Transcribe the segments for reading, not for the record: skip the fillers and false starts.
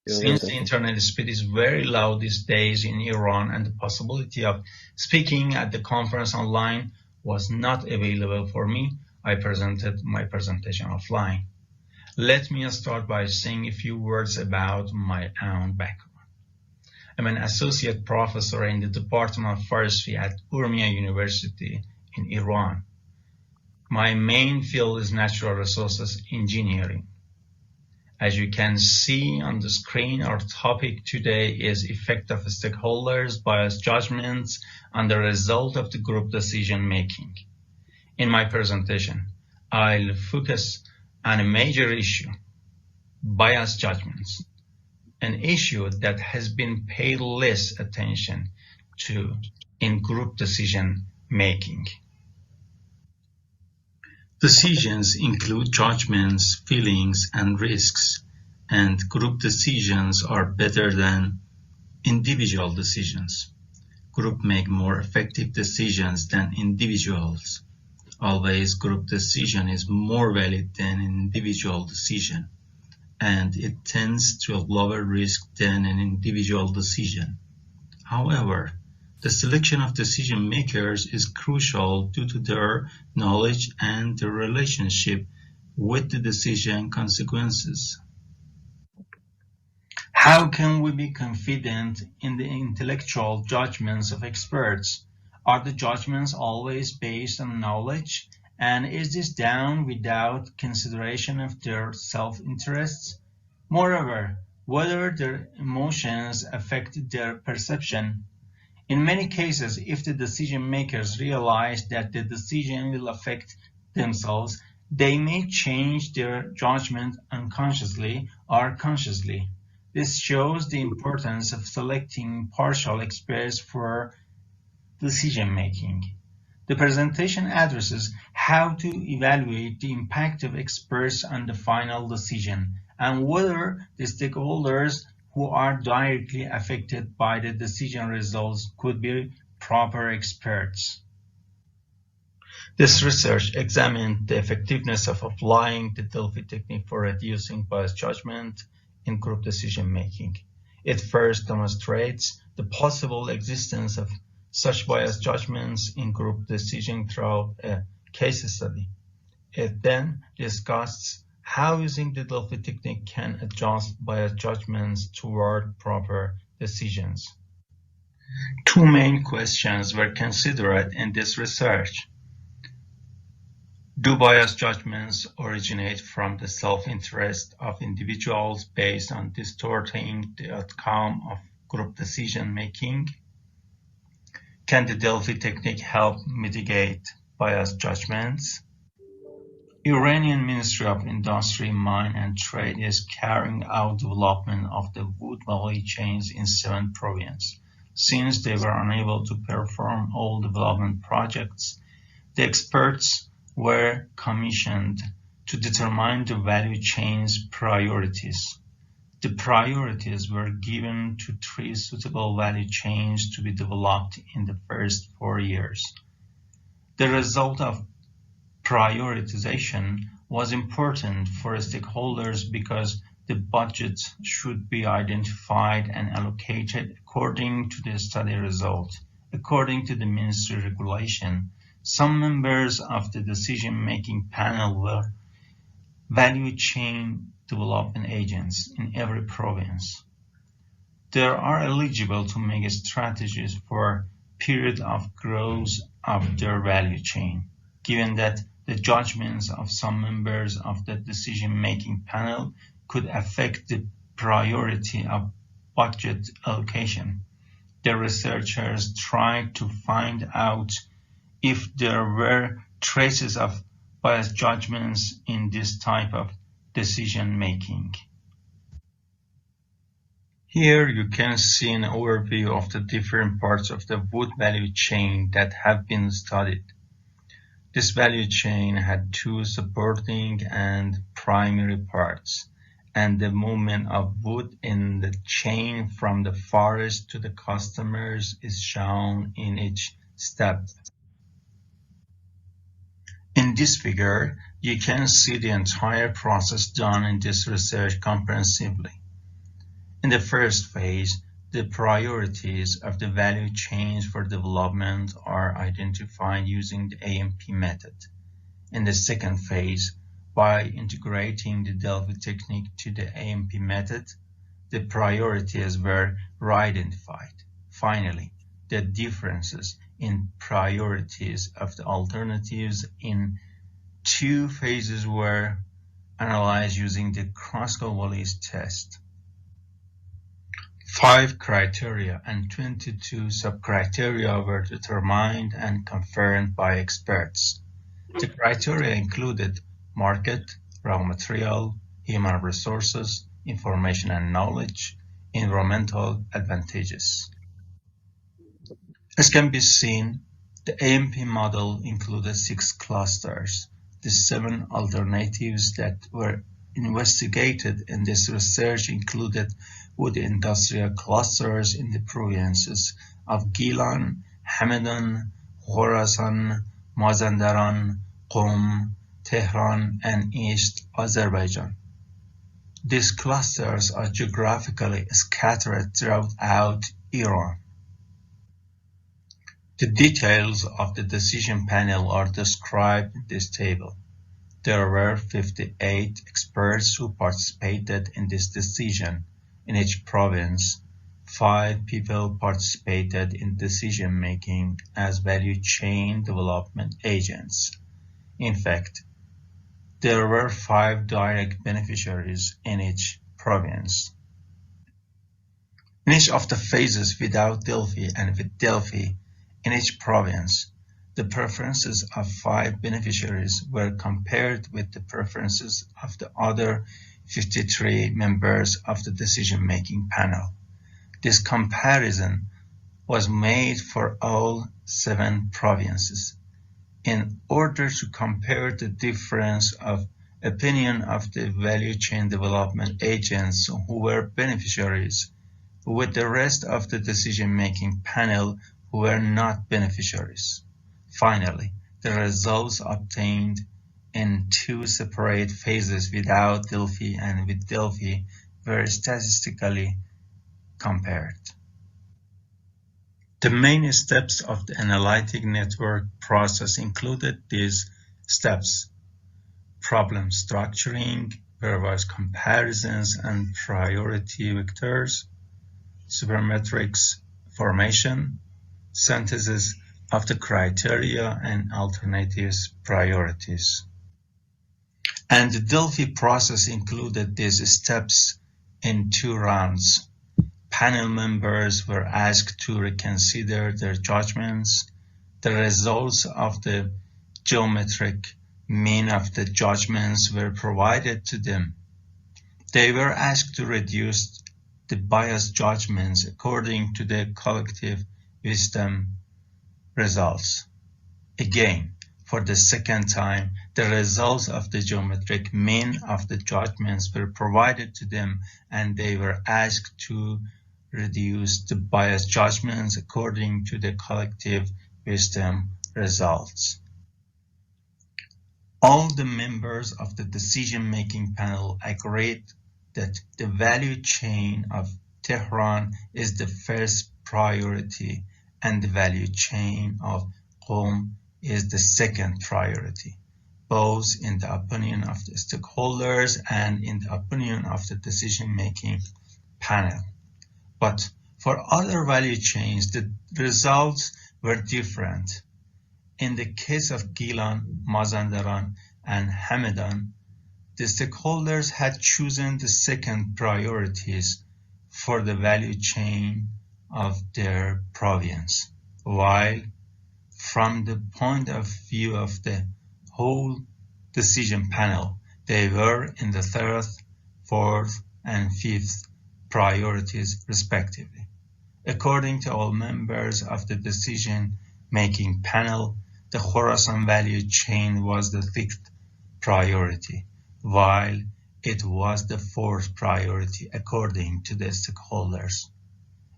Since the internet speed is very low these days in Iran and the possibility of speaking at the conference online was not available for me, I presented my presentation offline. Let me start by saying a few words about my own background. I'm an associate professor in the Department of Forestry at Urmia University in Iran. My main field is natural resources engineering. As you can see on the screen, our topic today is effect of stakeholders' biased judgments on the result of the group decision making. In my presentation, I'll focus on a major issue, biased judgments, an issue that has been paid less attention to in group decision making. Decisions include judgments, feelings, and risks, and group decisions are better than individual decisions. Groups make more effective decisions than individuals. Always, group decision is more valid than an individual decision, and it tends to a lower risk than an individual decision. However, the selection of decision makers is crucial due to their knowledge and their relationship with the decision consequences. How can we be confident in the intellectual judgments of experts? Are the judgments always based on knowledge? And is this done without consideration of their self-interests? Moreover, whether their emotions affect their perception. In many cases, if the decision makers realize that the decision will affect themselves, they may change their judgment unconsciously or consciously. This shows the importance of selecting impartial experts for decision making. The presentation addresses how to evaluate the impact of experts on the final decision and whether the stakeholders who are directly affected by the decision results could be proper experts. This research examined the effectiveness of applying the Delphi technique for reducing biased judgment in group decision making. It first demonstrates the possible existence of such biased judgments in group decision through a case study. It then discusses how using the Delphi technique can adjust biased judgments toward proper decisions. Two main questions were considered in this research. Do biased judgments originate from the self-interest of individuals based on distorting the outcome of group decision making? Can the Delphi technique help mitigate biased judgments? Iranian Ministry of Industry, Mine and Trade is carrying out development of the wood value chains in 7 provinces. Since they were unable to perform all development projects, the experts were commissioned to determine the value chain's priorities. The priorities were given to 3 suitable value chains to be developed in the first 4 years. The result of prioritization was important for stakeholders because the budget should be identified and allocated according to the study result. According to the ministry regulation, some members of the decision-making panel were value chain development agents in every province. They are eligible to make strategies for period of growth of their value chain, given that the judgments of some members of the decision-making panel could affect the priority of budget allocation. The researchers tried to find out if there were traces of biased judgments in this type of decision-making. Here you can see an overview of the different parts of the wood value chain that have been studied. This value chain had 2 supporting and primary parts, and the movement of wood in the chain from the forest to the customers is shown in each step. In this figure, you can see the entire process done in this research comprehensively. In the first phase, the priorities of the value chains for development are identified using the AMP method. In the second phase, by integrating the Delphi technique to the AMP method, the priorities were re-identified. Finally, the differences in priorities of the alternatives in two phases were analyzed using the Kruskal-Wallis test. 5 criteria and 22 sub-criteria were determined and confirmed by experts. The criteria included market, raw material, human resources, information and knowledge, environmental advantages. As can be seen, the AMP model included 6 clusters. The 7 alternatives that were investigated in this research included wood industrial clusters in the provinces of Gilan, Hamadan, Khorasan, Mazandaran, Qom, Tehran, and East Azerbaijan. These clusters are geographically scattered throughout Iran. The details of the decision panel are described in this table. There were 58 experts who participated in this decision. In each province, 5 people participated in decision-making as value chain development agents. In fact, there were 5 direct beneficiaries in each province. In each of the phases without Delphi and with Delphi, in each province, the preferences of 5 beneficiaries were compared with the preferences of the other 53 members of the decision-making panel. This comparison was made for all 7 provinces. In order to compare the difference of opinion of the value chain development agents who were beneficiaries with the rest of the decision-making panel who were not beneficiaries. Finally, the results obtained in 2 separate phases without Delphi and with Delphi were statistically compared. The main steps of the analytic network process included these steps: problem structuring, pairwise comparisons and priority vectors, supermetrics formation, synthesis of the criteria and alternatives priorities. And the Delphi process included these steps in 2 rounds. Panel members were asked to reconsider their judgments. The results of the geometric mean of the judgments were provided to them. They were asked to reduce the biased judgments according to the collective wisdom results. Again, for the second time, the results of the geometric mean of the judgments were provided to them, and they were asked to reduce the biased judgments according to the collective wisdom results. All the members of the decision-making panel agreed that the value chain of Tehran is the first priority and the value chain of Qom is the second priority, both in the opinion of the stakeholders and in the opinion of the decision-making panel. But for other value chains, the results were different. In the case of Gilan, Mazandaran, and Hamadan, the stakeholders had chosen the second priorities for the value chain of their province, while from the point of view of the whole decision panel, they were in the 3rd, 4th, and 5th priorities respectively. According to all members of the decision-making panel, the Khorasan value chain was the 6th priority, while it was the 4th priority according to the stakeholders.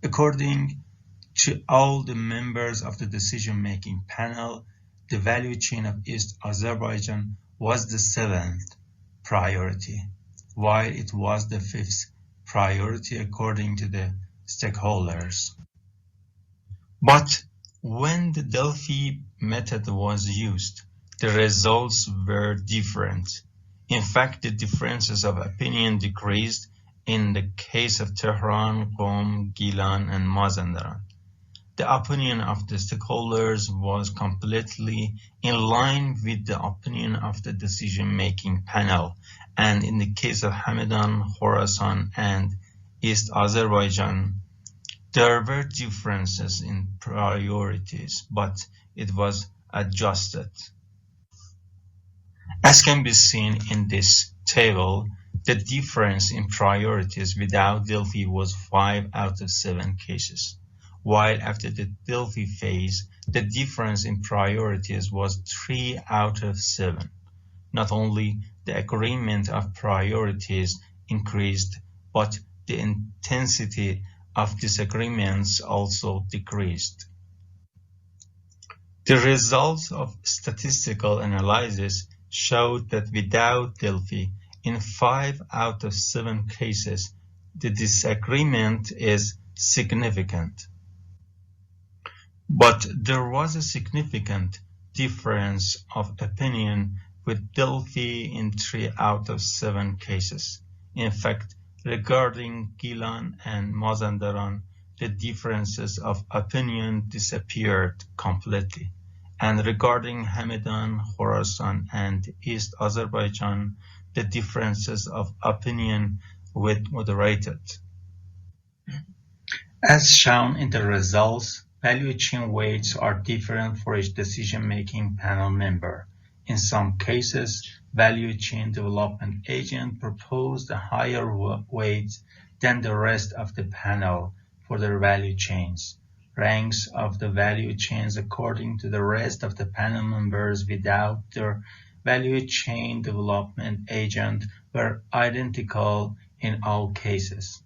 According to all the members of the decision-making panel, the value chain of East Azerbaijan was the 7th priority, while it was the 5th priority according to the stakeholders. But when the Delphi method was used, the results were different. In fact, the differences of opinion decreased in the case of Tehran, Qom, Gilan, and Mazandaran. The opinion of the stakeholders was completely in line with the opinion of the decision-making panel, and in the case of Hamadan, Khorasan, and East Azerbaijan, there were differences in priorities, but it was adjusted. As can be seen in this table, the difference in priorities without Delphi was 5 out of 7 cases, while after the Delphi phase, the difference in priorities was 3 out of 7. Not only the agreement of priorities increased, but the intensity of disagreements also decreased. The results of statistical analysis showed that without Delphi, in 5 out of 7 cases, the disagreement is significant. But there was a significant difference of opinion with Delphi in 3 out of 7 cases. In fact, regarding Gilan and Mazandaran, the differences of opinion disappeared completely. And regarding Hamadan, Khorasan, and East Azerbaijan, the differences of opinion were moderated. As shown in the results, value chain weights are different for each decision-making panel member. In some cases, value chain development agent proposed a higher weight than the rest of the panel for their value chains. Ranks of the value chains according to the rest of the panel members without their value chain development agent were identical in all cases.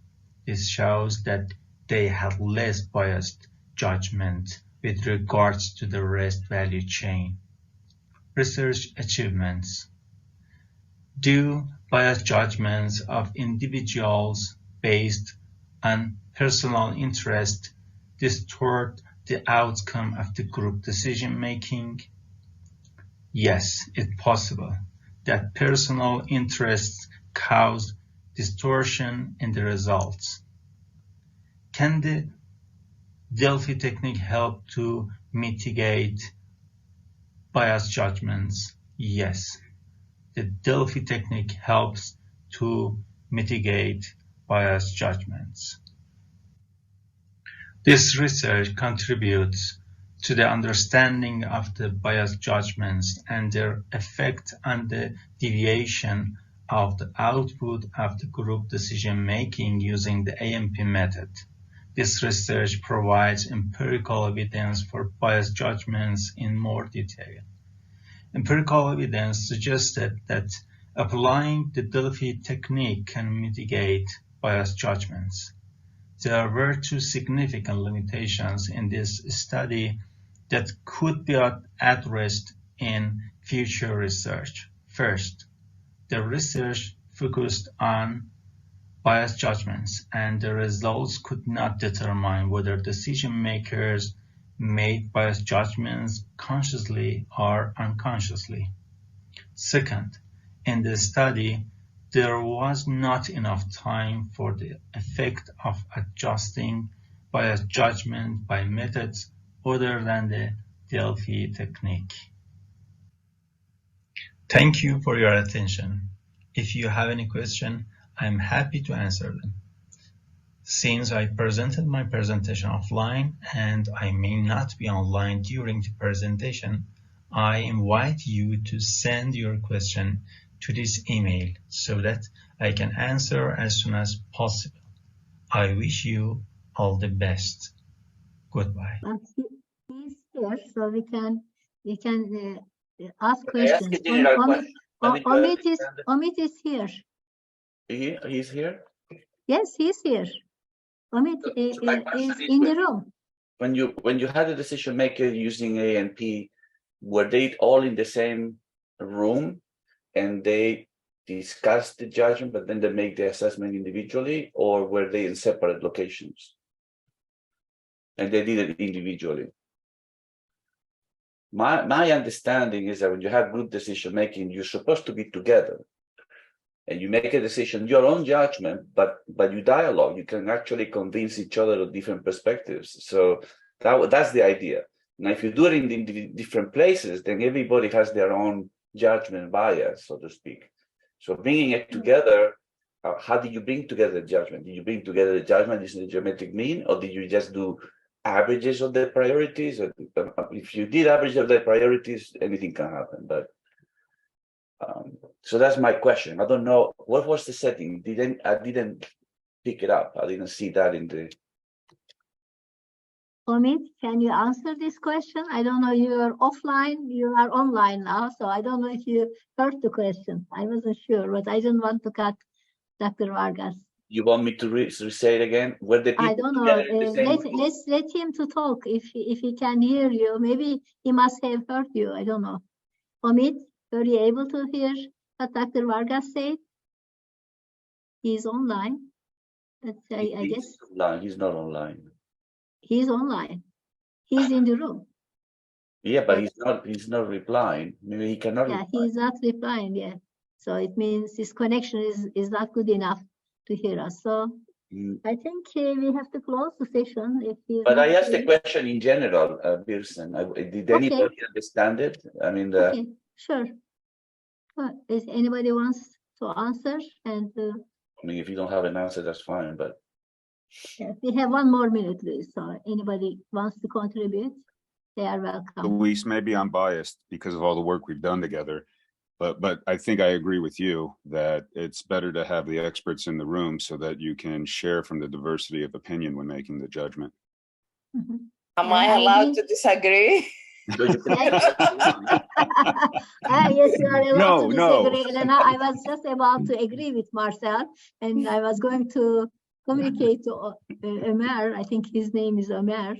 This shows that they had less biased judgment with regards to the rest value chain. Research achievements. Do biased judgments of individuals based on personal interest distort the outcome of the group decision-making? Yes, it's possible that personal interests cause distortion in the results. Can the Delphi technique help to mitigate biased judgments? Yes, the Delphi technique helps to mitigate biased judgments. This research contributes to the understanding of the biased judgments and their effect on the deviation of the output of the group decision-making using the AMP method. This research provides empirical evidence for biased judgments in more detail. Empirical evidence suggested that applying the Delphi technique can mitigate biased judgments. There were 2 significant limitations in this study that could be addressed in future research. First, the research focused on biased judgments, and the results could not determine whether decision makers made biased judgments consciously or unconsciously. Second, in the study, there was not enough time for the effect of adjusting biased judgment by methods other than the Delphi technique. Thank you for your attention. If you have any question, I'm happy to answer them. Since I presented my presentation offline and I may not be online during the presentation, I invite you to send your question to this email so that I can answer as soon as possible. I wish you all the best. Goodbye. He's here, so we can ask questions. Omid is here. He's here? Yes, he's here. Omid is in the room. When you had a decision maker using ANP, were they all in the same room and they discuss the judgment, but then they make the assessment individually, or were they in separate locations? And they did it individually. My understanding is that when you have group decision making, you're supposed to be together. And you make a decision, your own judgment, but you dialogue. You can actually convince each other of different perspectives. So that's the idea. Now, if you do it in different places, then everybody has their own judgment bias, so to speak. So bringing it together, how did you bring together the judgment? Did you bring together the judgment using the geometric mean, or did you just do averages of the priorities? Or, if you did averages of the priorities, anything can happen. But so that's my question. I don't know what was the setting. I didn't pick it up. I didn't see that in the. Omid, can you answer this question? I don't know. You are offline. You are online now, so I don't know if you heard the question. I wasn't sure, but I didn't want to cut Dr. Vargas. You want me to say it again? Were the people I don't know. Let him to talk. If he can hear you, maybe he must have heard you. I don't know. Omid, were you able to hear what Dr. Vargas said? He's online. I guess. Online. He's not online. He's online. He's in the room. Yeah, but he's not replying. Maybe he cannot reply. He's not replying, yeah. So it means his connection is not good enough to hear us. So I think we have to close the session. But I asked the question in general, Birsen. Did anybody understand it? I mean, okay, sure. If anybody wants to answer, and I mean, if you don't have an answer, that's fine. But yeah, we have 1 more minute, Luis. So anybody wants to contribute, they are welcome. Luis, maybe I'm biased because of all the work we've done together, but I think I agree with you that it's better to have the experts in the room so that you can share from the diversity of opinion when making the judgment. Mm-hmm. Am I allowed to disagree? Yes, you are allowed to disagree, Elena. I was just about to agree with Marcel, and I was going to communicate to Ömer. I think his name is Ömer.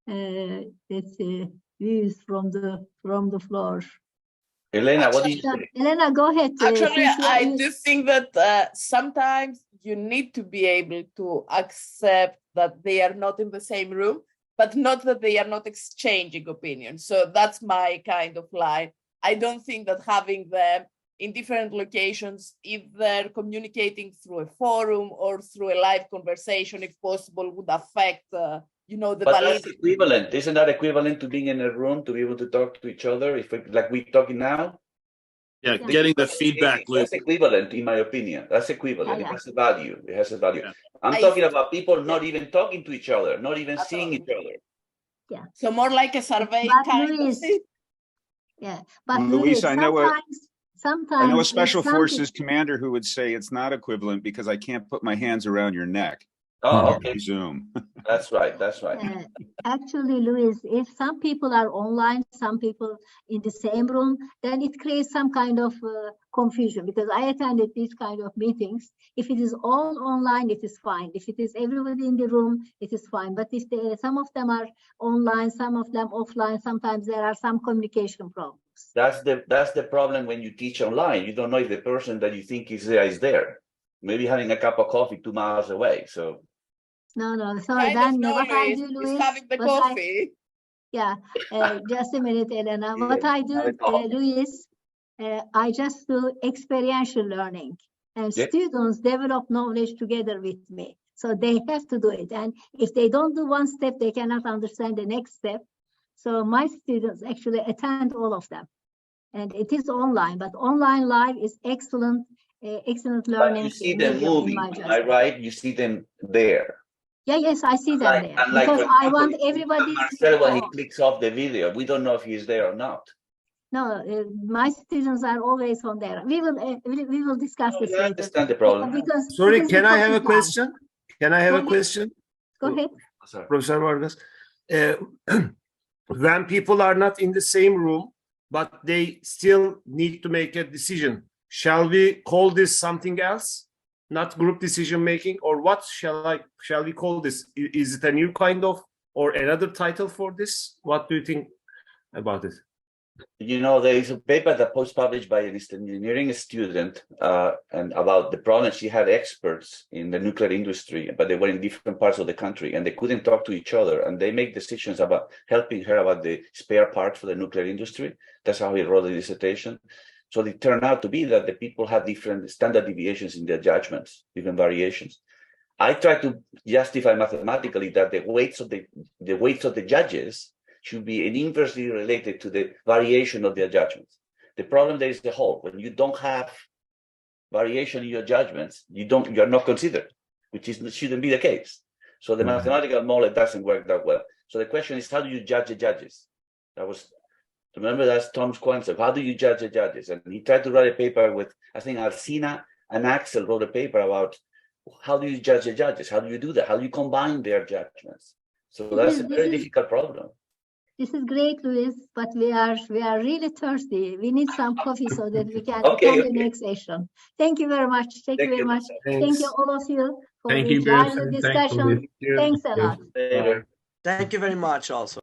That views from the floor. Elena, what do you think? Elena, go ahead. Actually, I do think that sometimes you need to be able to accept that they are not in the same room, but not that they are not exchanging opinions. So that's my kind of line. I don't think that having them in different locations, if they're communicating through a forum or through a live conversation, if possible, would affect, the validity. That's equivalent. Isn't that equivalent to being in a room to be able to talk to each other? Like we're talking now? Yeah, getting the feedback loop. That's equivalent, in my opinion. That's equivalent. Yeah. It has a value. It has a value. Yeah. I'm talking about people not even talking to each other, not even seeing each other. Yeah. So more like a survey kind of thing. Yeah, but Luis, I know sometimes a special forces commander who would say it's not equivalent because I can't put my hands around your neck. Oh, okay. Zoom. That's right. Actually, Luis, if some people are online, some people in the same room, then it creates some kind of confusion, because I attended these kind of meetings. If it is all online, it is fine. If it is everybody in the room, it is fine. But if some of them are online, some of them offline, sometimes there are some communication problems. That's the problem when you teach online. You don't know if the person that you think is there. Maybe having a cup of coffee 2 miles away. So. No. So then what I do, Luis, having the coffee. Just a minute, Elena. What I do, Luis, I just do experiential learning, and students develop knowledge together with me. So they have to do it. And if they don't do one step, they cannot understand the next step. So my students actually attend all of them. And it is online, but online live is excellent learning. But you see them moving, am I right? You see them there. Yeah, yes, I see them there. Because I want everybody. Marcel, when he clicks off the video, we don't know if he's there or not. No, my students are always on there. We will discuss this later. I understand the problem. Sorry, can I have a question? Can I have a question? Go ahead. Professor Vargas. When people are not in the same room, but they still need to make a decision, shall we call this something else? Not group decision making, or what shall we call this? Is it a new kind of or another title for this? What do you think about it? You know, there is a paper that was published by an engineering student and about the problem. She had experts in the nuclear industry, but they were in different parts of the country and they couldn't talk to each other. And they make decisions about helping her about the spare parts for the nuclear industry. That's how he wrote the dissertation. So it turned out to be that the people had different standard deviations in their judgments, different variations. I try to justify mathematically that the weights of the judges should be inversely related to the variation of their judgments. The problem there is the whole. When you don't have variation in your judgments, you're not considered, which shouldn't be the case. So the mathematical model doesn't work that well. So the question is, how do you judge the judges? Remember that's Tom's concept. How do you judge the judges? And he tried to write a paper with, I think Alcina and Axel wrote a paper about how do you judge the judges? How do you do that? How do you combine their judgments? So that's a very difficult problem. This is great, Luis, but we are really thirsty. We need some coffee so that we can attend the next session. Thank you very much. Thank you very much. Thank you all of you for enjoying the discussion. Thanks a lot. Thank you very much also.